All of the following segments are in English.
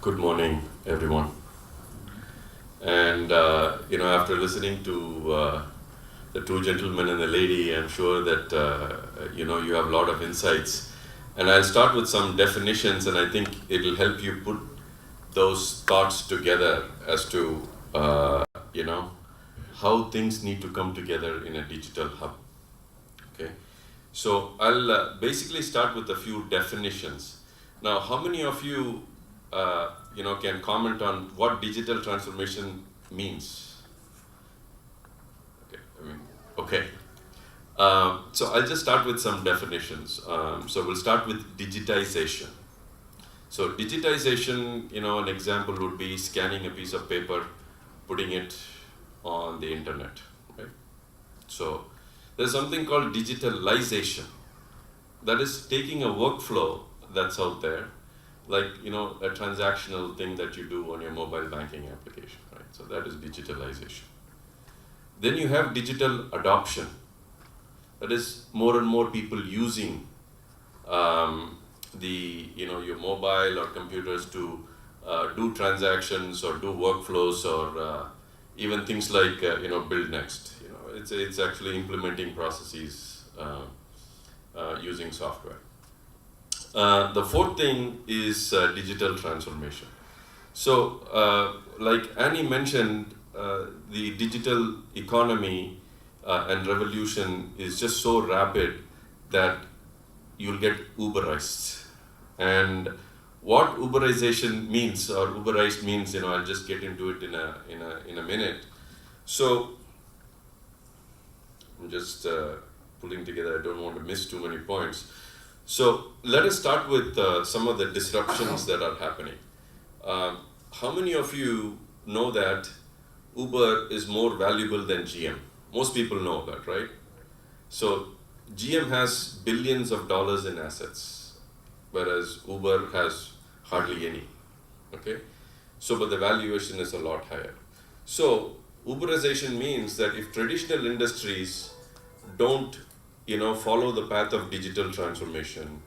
Good morning, everyone. And after listening to the two gentlemen and the lady, I'm sure that you have a lot of insights. And I'll start with some definitions, and I think it'll help you put those thoughts together as to how things need to come together in a digital hub. Okay, so I'll basically start with a few definitions. Now, how many of you can comment on what digital transformation means? Okay. So I'll just start with some definitions. So we'll start with digitization. So digitization, an example would be scanning a piece of paper, putting it on the internet, right? So there's something called digitalization. That is taking a workflow that's out there, like a transactional thing that you do on your mobile banking application, right? So that is digitalization. Then you have digital adoption. That is more and more people using your mobile or computers to do transactions or do workflows or even things like build next. It's actually implementing processes using software. The fourth thing is digital transformation. So, like Annie mentioned, the digital economy and revolution is just so rapid that you'll get Uberized. And what Uberization means, or Uberized means, I'll just get into it in a minute. So, I'm just pulling together. I don't want to miss too many points. So let us start with some of the disruptions that are happening. How many of you know that Uber is more valuable than GM? Most people know that, right? So GM has billions of dollars in assets, whereas Uber has hardly any, okay? So, but the valuation is a lot higher. So Uberization means that if traditional industries don't follow the path of digital transformation,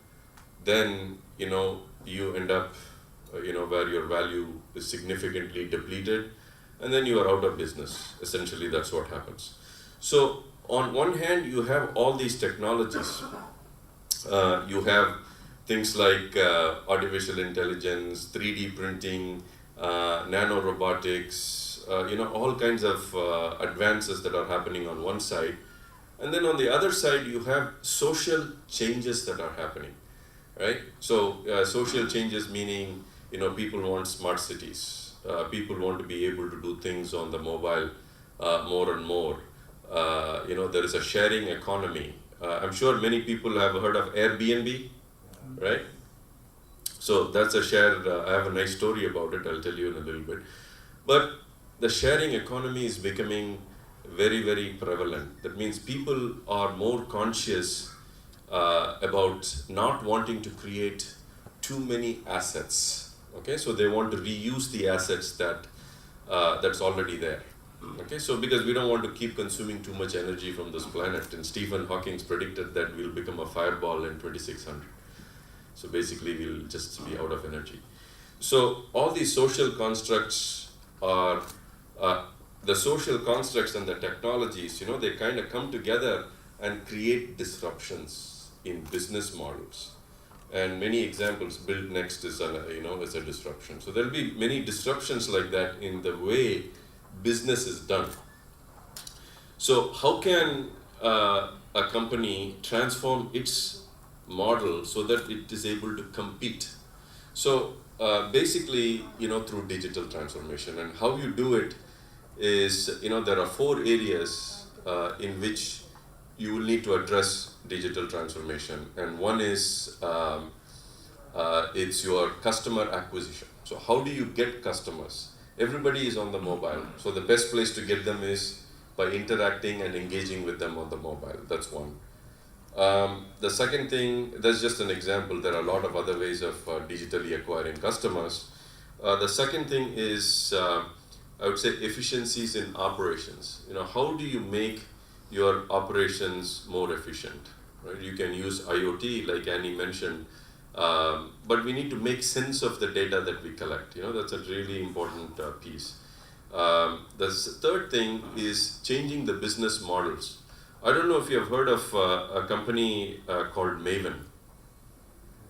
then you end up where your value is significantly depleted, and then you are out of business. Essentially, that's what happens. So on one hand, you have all these technologies. You have things like artificial intelligence, 3D printing, nanorobotics, all kinds of advances that are happening on one side. And then on the other side, you have social changes that are happening, right? So social changes meaning, people want smart cities. People want to be able to do things on the mobile more and more. There is a sharing economy. I'm sure many people have heard of Airbnb, right? So that's a share. I have a nice story about it. I'll tell you in a little bit. But the sharing economy is becoming very, very prevalent. That means people are more conscious about not wanting to create too many assets. Okay, so they want to reuse the assets that's already there. Okay, so because we don't want to keep consuming too much energy from this planet, and Stephen Hawking predicted that we'll become a fireball in 2600. So basically, we'll just be out of energy. So all these social constructs are the social constructs and the technologies, they kind of come together and create disruptions in business models. And many examples, build next is a disruption. So there'll be many disruptions like that in the way business is done. So how can a company transform its model so that it is able to compete? So basically, through digital transformation. And how you do it is, there are 4 areas in which you will need to address digital transformation. And one is, it's your customer acquisition. So how do you get customers? Everybody is on the mobile. So the best place to get them is by interacting and engaging with them on the mobile. That's one. The second thing, that's just an example. There are a lot of other ways of digitally acquiring customers. The second thing is, I would say, efficiencies in operations. How do you make your operations more efficient? Right? You can use IoT, like Annie mentioned, But we need to make sense of the data that we collect. That's a really important piece. The third thing is changing the business models. I don't know if you have heard of a company called Maven.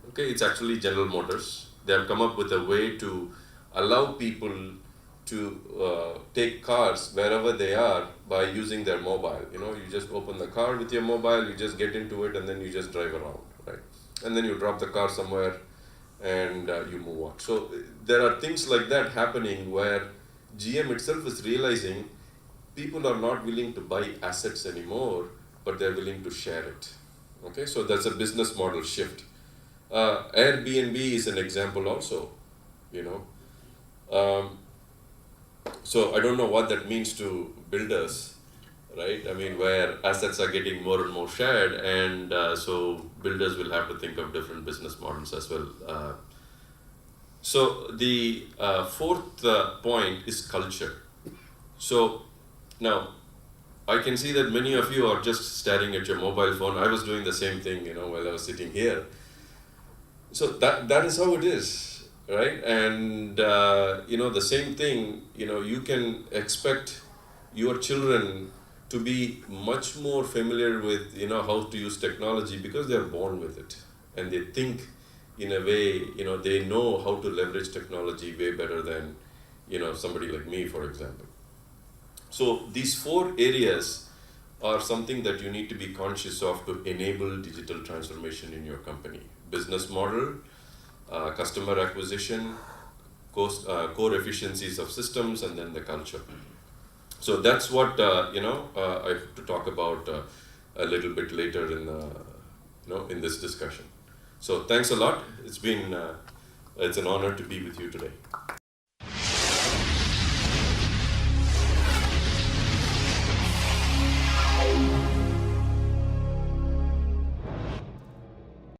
Okay, it's actually General Motors. They have come up with a way to allow people to take cars wherever they are by using their mobile. You just open the car with your mobile, you just get into it, and then you just drive around, right? And then you drop the car somewhere and you move on. So there are things like that happening where GM itself is realizing people are not willing to buy assets anymore, but they're willing to share it. Okay, so that's a business model shift. Airbnb is an example also, So I don't know what that means to builders, right? I mean, where assets are getting more and more shared, and so builders will have to think of different business models as well. So the fourth point is culture. So now, I can see that many of you are just staring at your mobile phone. I was doing the same thing, while I was sitting here. So that is how it is, right? And the same thing, you can expect your children to be much more familiar with how to use technology because they're born with it, and they think in a way, they know how to leverage technology way better than somebody like me, for example. So these 4 areas are something that you need to be conscious of to enable digital transformation in your company: business model, customer acquisition, core efficiencies of systems, and then the culture. So that's what I have to talk about a little bit later in this discussion. So thanks a lot. It's an honor to be with you today.